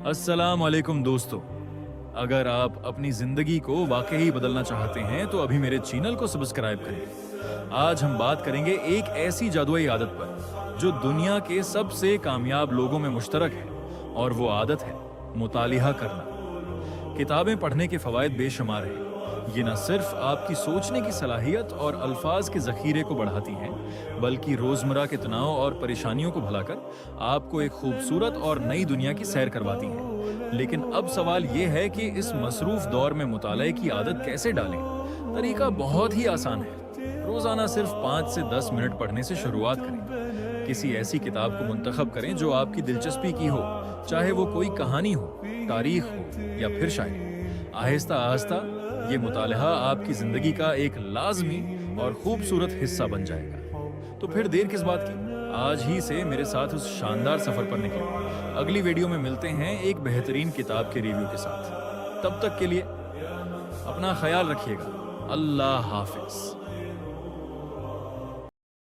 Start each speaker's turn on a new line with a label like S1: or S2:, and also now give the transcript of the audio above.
S1: अस्सलाम वालेकुम दोस्तों। अगर आप अपनी जिंदगी को वाकई बदलना चाहते हैं तो अभी मेरे चैनल को सब्सक्राइब करें। आज हम बात करेंगे एक ऐसी जादुई आदत पर जो दुनिया के सबसे कामयाब लोगों में मुश्तरक है, और वो आदत है मुतालिहा करना। किताबें पढ़ने के फवायद बेशुमार हैं। ये न सिर्फ आपकी सोचने की सलाहियत और अल्फाज के जखीरे को बढ़ाती हैं, बल्कि रोजमर्रा के तनाव और परेशानियों को भुलाकर आपको एक खूबसूरत और नई दुनिया की सैर करवाती हैं। लेकिन अब सवाल ये है कि इस मसरूफ दौर में मुताले की आदत कैसे डालें। तरीका बहुत ही आसान है। रोजाना सिर्फ 5 से 10 मिनट पढ़ने से शुरुआत करें। किसी ऐसी किताब को मुंतखब करें जो आपकी दिलचस्पी की हो, चाहे वो कोई कहानी हो, तारीख हो या फिर शायरी। आहिस्ता आहिस्ता ये मुतालिहा आपकी जिंदगी का एक लाजमी और खूबसूरत हिस्सा बन जाएगा। तो फिर देर किस बात की, आज ही से मेरे साथ उस शानदार सफर पर निकलें। अगली वीडियो में मिलते हैं एक बेहतरीन किताब के रिव्यू के साथ। तब तक के लिए अपना ख्याल रखिएगा। अल्लाह हाफिज।